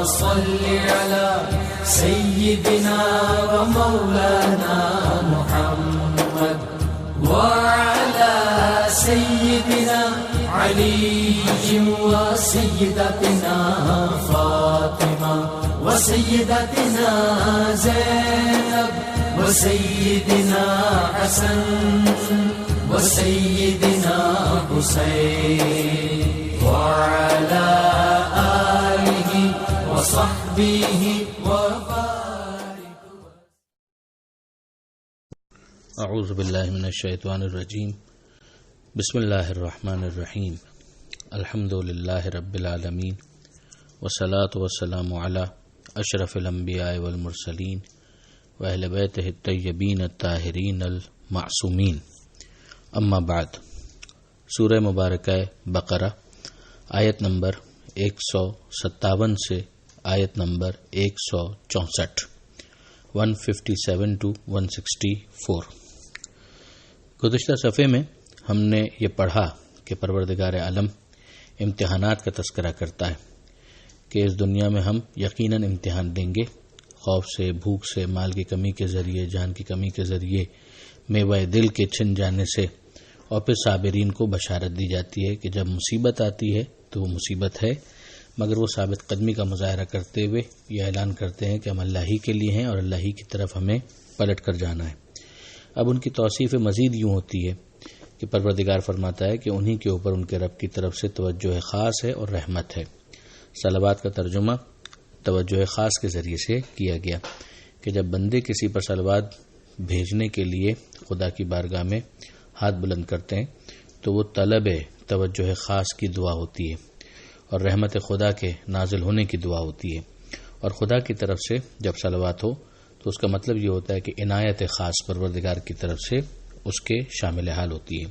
صل على سيدنا ومولانا محمد وعلى سيدنا علي وسيدتنا فاطمة وسيدتنا زينب وسيدنا حسن وسيدنا حسين وعلى آله وصحبه وبارك. اعوذ باللہ من الشیطان الرجیم. بسم اللہ الرحمن الرحیم. الحمد للہ رب العالمین والصلاة والسلام علی اشرف الانبیاء والمرسلین واہل بیتہ الطیبین الطاہرین المعصومین. اما بعد. سورہ مبارکہ بقرہ آیت نمبر 157 سے آیت نمبر 164 157 to 164. گزشتہ صفحے میں ہم نے یہ پڑھا کہ پروردگار عالم امتحانات کا تذکرہ کرتا ہے کہ اس دنیا میں ہم یقیناً امتحان دیں گے، خوف سے، بھوک سے، مال کی کمی کے ذریعے، جان کی کمی کے ذریعے، میوہ دل کے چھن جانے سے، اور پھر صابرین کو بشارت دی جاتی ہے کہ جب مصیبت آتی ہے تو وہ مصیبت ہے، مگر وہ ثابت قدمی کا مظاہرہ کرتے ہوئے یہ اعلان کرتے ہیں کہ ہم اللہ ہی کے لیے ہیں اور اللہ ہی کی طرف ہمیں پلٹ کر جانا ہے. اب ان کی توصیف مزید یوں ہوتی ہے کہ پروردگار فرماتا ہے کہ انہی کے اوپر ان کے رب کی طرف سے توجہ خاص ہے اور رحمت ہے. صلوات کا ترجمہ توجہ خاص کے ذریعے سے کیا گیا کہ جب بندے کسی پر صلوات بھیجنے کے لیے خدا کی بارگاہ میں ہاتھ بلند کرتے ہیں تو وہ طلب توجہ خاص کی دعا ہوتی ہے اور رحمت خدا کے نازل ہونے کی دعا ہوتی ہے. اور خدا کی طرف سے جب صلوات ہو تو اس کا مطلب یہ ہوتا ہے کہ عنایت خاص پروردگار کی طرف سے اس کے شامل حال ہوتی ہے.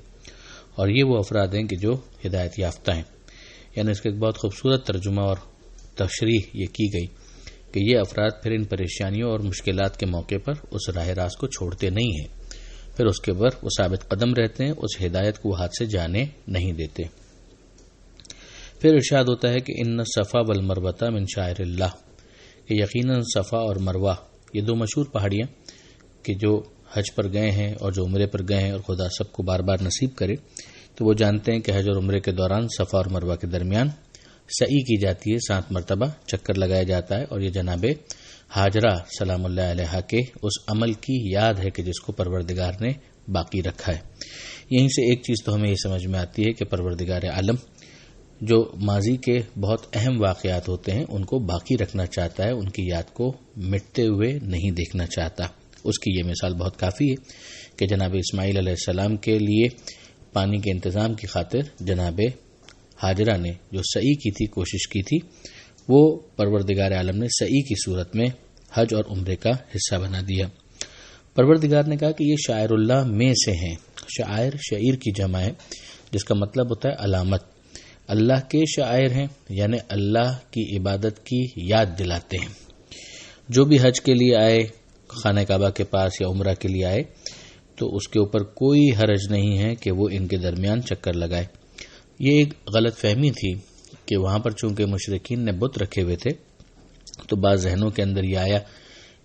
اور یہ وہ افراد ہیں کہ جو ہدایت یافتہ ہیں. یعنی اس کا ایک بہت خوبصورت ترجمہ اور تشریح یہ کی گئی کہ یہ افراد پھر ان پریشانیوں اور مشکلات کے موقع پر اس راہ راست کو چھوڑتے نہیں ہیں، پھر اس کے اوپر وہ ثابت قدم رہتے ہیں، اس ہدایت کو ہاتھ سے جانے نہیں دیتے. پھر ارشاد ہوتا ہے کہ ان صفا والمروہ من شعائر اللہ، کہ یقیناً صفا اور مروہ یہ دو مشہور پہاڑیاں کہ جو حج پر گئے ہیں اور جو عمرے پر گئے ہیں، اور خدا سب کو بار بار نصیب کرے، تو وہ جانتے ہیں کہ حج اور عمرے کے دوران صفا اور مروہ کے درمیان سعی کی جاتی ہے، 7 مرتبہ چکر لگایا جاتا ہے، اور یہ جناب ہاجرہ سلام اللہ علیہا کے اس عمل کی یاد ہے کہ جس کو پروردگار نے باقی رکھا ہے. یہیں سے ایک چیز تو ہمیں یہ سمجھ میں آتی ہے کہ پروردگار عالم جو ماضی کے بہت اہم واقعات ہوتے ہیں ان کو باقی رکھنا چاہتا ہے، ان کی یاد کو مٹتے ہوئے نہیں دیکھنا چاہتا. اس کی یہ مثال بہت کافی ہے کہ جناب اسماعیل علیہ السلام کے لیے پانی کے انتظام کی خاطر جناب ہاجرہ نے جو سعی کی تھی، کوشش کی تھی، وہ پروردگار عالم نے سعی کی صورت میں حج اور عمرے کا حصہ بنا دیا. پروردگار نے کہا کہ یہ شاعر اللہ میں سے ہیں. شاعر شعیر کی جمع ہے جس کا مطلب ہوتا ہے علامت. اللہ کے شاعر ہیں یعنی اللہ کی عبادت کی یاد دلاتے ہیں. جو بھی حج کے لیے آئے، خانہ کعبہ کے پاس یا عمرہ کے لیے آئے، تو اس کے اوپر کوئی حرج نہیں ہے کہ وہ ان کے درمیان چکر لگائے. یہ ایک غلط فہمی تھی کہ وہاں پر چونکہ مشرکین نے بت رکھے ہوئے تھے تو بعض ذہنوں کے اندر یہ آیا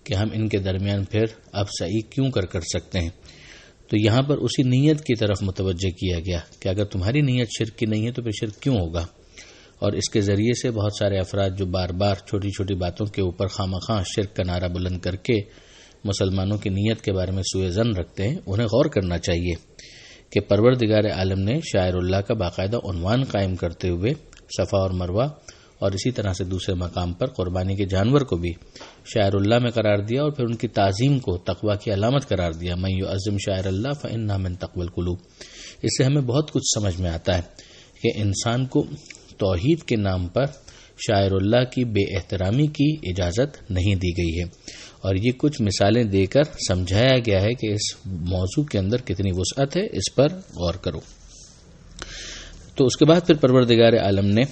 کہ ہم ان کے درمیان پھر اب سعی کیوں کر سکتے ہیں. تو یہاں پر اسی نیت کی طرف متوجہ کیا گیا کہ اگر تمہاری نیت شرک کی نہیں ہے تو پھر شرک کیوں ہوگا. اور اس کے ذریعے سے بہت سارے افراد جو بار بار چھوٹی چھوٹی باتوں کے اوپر خامخواہ شرک کا نعرہ بلند کر کے مسلمانوں کی نیت کے بارے میں سوء ظن رکھتے ہیں، انہیں غور کرنا چاہیے کہ پروردگار عالم نے شاعر اللہ کا باقاعدہ عنوان قائم کرتے ہوئے صفا اور مروہ اور اسی طرح سے دوسرے مقام پر قربانی کے جانور کو بھی شاعر اللہ میں قرار دیا اور پھر ان کی تعظیم کو تقوی کی علامت قرار دیا. من یعظم شاعر اللہ فإنہا من تقوی القلوب. اس سے ہمیں بہت کچھ سمجھ میں آتا ہے کہ انسان کو توحید کے نام پر شاعر اللہ کی بے احترامی کی اجازت نہیں دی گئی ہے، اور یہ کچھ مثالیں دے کر سمجھایا گیا ہے کہ اس موضوع کے اندر کتنی وسعت ہے، اس پر غور کرو. تو اس کے بعد پھر پروردگار عالم نے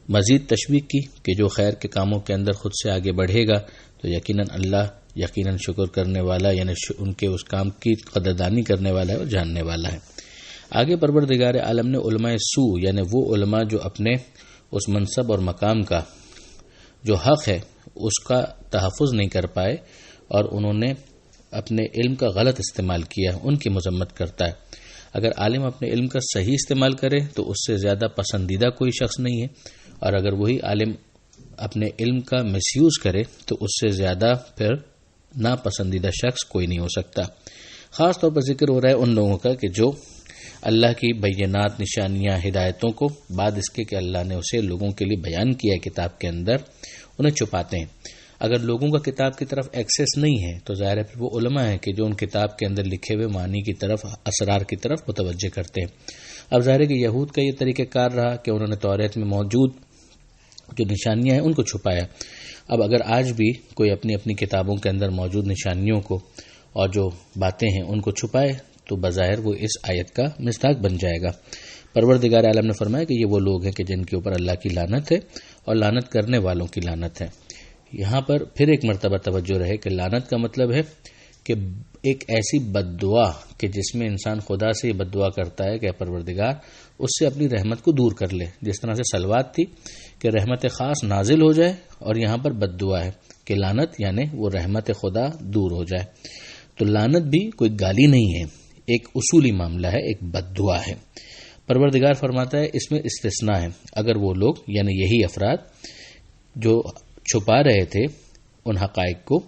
مزید تشویق کی کہ جو خیر کے کاموں کے اندر خود سے آگے بڑھے گا تو یقیناً اللہ یقیناً شکر کرنے والا، یعنی ان کے اس کام کی قدردانی کرنے والا ہے اور جاننے والا ہے. آگے پروردگار عالم نے علماء سو یعنی وہ علماء جو اپنے اس منصب اور مقام کا جو حق ہے اس کا تحفظ نہیں کر پائے اور انہوں نے اپنے علم کا غلط استعمال کیا، ان کی مذمت کرتا ہے۔ اگر عالم اپنے علم کا صحیح استعمال کرے تو اس سے زیادہ پسندیدہ کوئی شخص نہیں ہے، اور اگر وہی عالم اپنے علم کا مس یوز کرے تو اس سے زیادہ پھر ناپسندیدہ شخص کوئی نہیں ہو سکتا۔ خاص طور پر ذکر ہو رہا ہے ان لوگوں کا کہ جو اللہ کی بینات، نشانیاں، ہدایتوں کو بعد اس کے کہ اللہ نے اسے لوگوں کے لیے بیان کیا ہے کتاب کے اندر، انہیں چھپاتے ہیں۔ اگر لوگوں کا کتاب کی طرف ایکسیس نہیں ہے تو ظاہر ہے پھر وہ علماء ہیں کہ جو ان کتاب کے اندر لکھے ہوئے معنی کی طرف، اسرار کی طرف متوجہ کرتے ہیں۔ اب ظاہر ہے کہ یہود کا یہ طریقہ کار رہا کہ انہوں نے توریت میں موجود جو نشانیاں ہیں ان کو چھپایا۔ اب اگر آج بھی کوئی اپنی اپنی کتابوں کے اندر موجود نشانیوں کو اور جو باتیں ہیں ان کو چھپائے تو بظاہر وہ اس آیت کا مصداق بن جائے گا۔ پروردگار عالم نے فرمایا کہ یہ وہ لوگ ہیں کہ جن کے اوپر اللہ کی لعنت ہے اور لعنت کرنے والوں کی لعنت ہے۔ یہاں پر پھر ایک مرتبہ توجہ رہے کہ لعنت کا مطلب ہے کہ ایک ایسی بد دعا کہ جس میں انسان خدا سے یہ بد دعا کرتا ہے کہ پروردگار اس سے اپنی رحمت کو دور کر لے، جس طرح سے صلوات تھی کہ رحمت خاص نازل ہو جائے، اور یہاں پر بد دعا ہے کہ لعنت یعنی وہ رحمت خدا دور ہو جائے۔ تو لعنت بھی کوئی گالی نہیں ہے، ایک اصولی معاملہ ہے، ایک بد دعا ہے۔ پروردگار فرماتا ہے اس میں استثناء ہے، اگر وہ لوگ یعنی یہی افراد جو چھپا رہے تھے ان حقائق کو،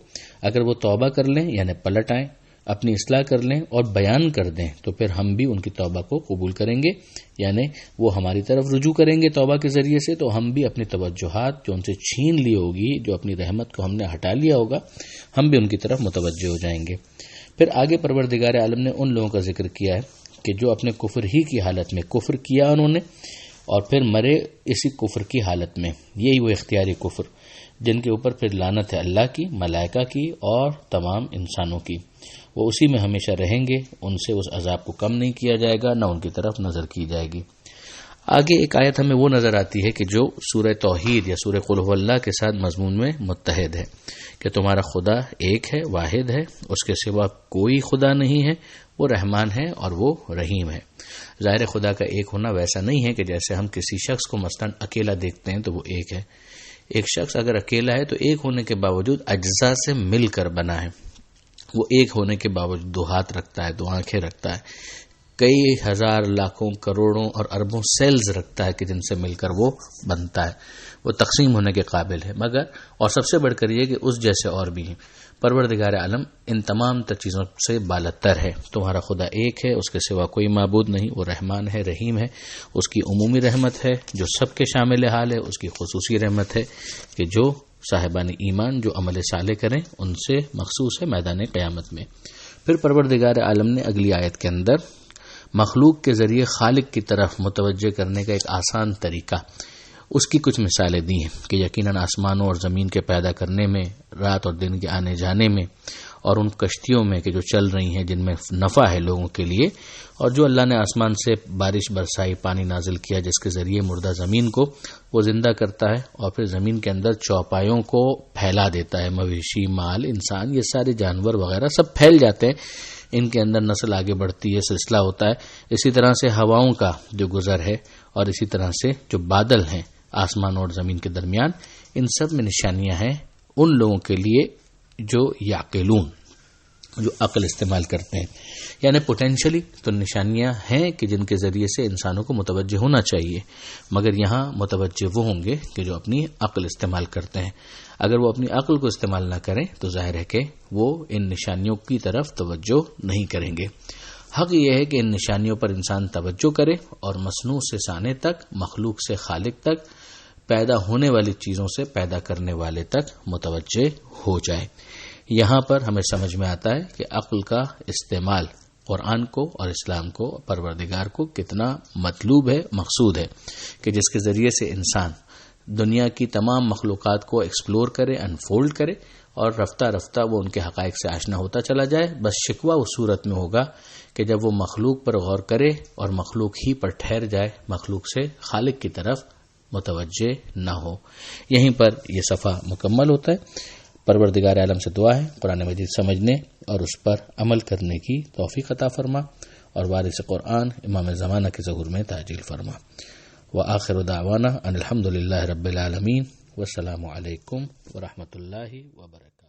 اگر وہ توبہ کر لیں یعنی پلٹ آئیں، اپنی اصلاح کر لیں اور بیان کر دیں تو پھر ہم بھی ان کی توبہ کو قبول کریں گے، یعنی وہ ہماری طرف رجوع کریں گے توبہ کے ذریعے سے، تو ہم بھی اپنی توجہات جو ان سے چھین لی ہوگی، جو اپنی رحمت کو ہم نے ہٹا لیا ہوگا، ہم بھی ان کی طرف متوجہ ہو جائیں گے۔ پھر آگے پروردگار عالم نے ان لوگوں کا ذکر کیا ہے کہ جو اپنے کفر ہی کی حالت میں کفر کیا انہوں نے اور پھر مرے اسی کفر کی حالت میں، یہی وہ اختیاری کفر جن کے اوپر پھر لعنت ہے اللہ کی، ملائکہ کی اور تمام انسانوں کی، وہ اسی میں ہمیشہ رہیں گے، ان سے اس عذاب کو کم نہیں کیا جائے گا، نہ ان کی طرف نظر کی جائے گی۔ آگے ایک آیت ہمیں وہ نظر آتی ہے کہ جو سورہ توحید یا سورہ قل ھو اللہ کے ساتھ مضمون میں متحد ہے کہ تمہارا خدا ایک ہے، واحد ہے، اس کے سوا کوئی خدا نہیں ہے، وہ رحمان ہے اور وہ رحیم ہے۔ ظاہر خدا کا ایک ہونا ویسا نہیں ہے کہ جیسے ہم کسی شخص کو مثلاً اکیلا دیکھتے ہیں تو وہ ایک ہے۔ ایک شخص اگر اکیلا ہے تو ایک ہونے کے باوجود اجزاء سے مل کر بنا ہے، وہ ایک ہونے کے باوجود دو ہاتھ رکھتا ہے، دو آنکھیں رکھتا ہے، کئی ہزار لاکھوں کروڑوں اور اربوں سیلز رکھتا ہے کہ جن سے مل کر وہ بنتا ہے، وہ تقسیم ہونے کے قابل ہے، مگر اور سب سے بڑھ کر یہ کہ اس جیسے اور بھی ہیں۔ پروردگار عالم ان تمام تر چیزوں سے بالاتر ہے۔ تمہارا خدا ایک ہے، اس کے سوا کوئی معبود نہیں، وہ رحمان ہے، رحیم ہے، اس کی عمومی رحمت ہے جو سب کے شامل حال ہے، اس کی خصوصی رحمت ہے کہ جو صاحبان ایمان جو عمل صالح کریں ان سے مخصوص ہے میدان قیامت میں۔ پھر پروردگار عالم نے اگلی آیت کے اندر مخلوق کے ذریعے خالق کی طرف متوجہ کرنے کا ایک آسان طریقہ، اس کی کچھ مثالیں دی ہیں کہ یقیناً آسمانوں اور زمین کے پیدا کرنے میں، رات اور دن کے آنے جانے میں، اور ان کشتیوں میں کہ جو چل رہی ہیں جن میں نفع ہے لوگوں کے لیے، اور جو اللہ نے آسمان سے بارش برسائی، پانی نازل کیا جس کے ذریعے مردہ زمین کو وہ زندہ کرتا ہے اور پھر زمین کے اندر چوپایوں کو پھیلا دیتا ہے، مویشی، مال، انسان، یہ سارے جانور وغیرہ سب پھیل جاتے ہیں، ان کے اندر نسل آگے بڑھتی ہے، سلسلہ ہوتا ہے۔ اسی طرح سے ہواؤں کا جو گزر ہے اور اسی طرح سے جو بادل ہیں آسمان اور زمین کے درمیان، ان سب میں نشانیاں ہیں ان لوگوں کے لیے جو یعقلون، جو عقل استعمال کرتے ہیں، یعنی پوٹینشلی تو نشانیاں ہیں کہ جن کے ذریعے سے انسانوں کو متوجہ ہونا چاہیے، مگر یہاں متوجہ وہ ہوں گے کہ جو اپنی عقل استعمال کرتے ہیں۔ اگر وہ اپنی عقل کو استعمال نہ کریں تو ظاہر ہے کہ وہ ان نشانیوں کی طرف توجہ نہیں کریں گے۔ حق یہ ہے کہ ان نشانیوں پر انسان توجہ کرے اور مصنوع سے صانع تک، مخلوق سے خالق تک، پیدا ہونے والی چیزوں سے پیدا کرنے والے تک متوجہ ہو جائے۔ یہاں پر ہمیں سمجھ میں آتا ہے کہ عقل کا استعمال قرآن کو اور اسلام کو، پروردگار کو کتنا مطلوب ہے، مقصود ہے کہ جس کے ذریعے سے انسان دنیا کی تمام مخلوقات کو ایکسپلور کرے، انفولڈ کرے اور رفتہ رفتہ وہ ان کے حقائق سے آشنا ہوتا چلا جائے۔ بس شکوہ اس صورت میں ہوگا کہ جب وہ مخلوق پر غور کرے اور مخلوق ہی پر ٹھہر جائے، مخلوق سے خالق کی طرف متوجہ نہ ہو۔ یہیں پر یہ صفحہ مکمل ہوتا ہے۔ پروردگار عالم سے دعا ہے قرآن مجید سمجھنے اور اس پر عمل کرنے کی توفیق عطا فرما اور وارث قرآن امام زمانہ کے ظہور میں تعجیل فرما۔ وآخر دعوانا ان الحمد للہ رب العالمین والسلام علیکم ورحمۃ اللہ وبرکاتہ.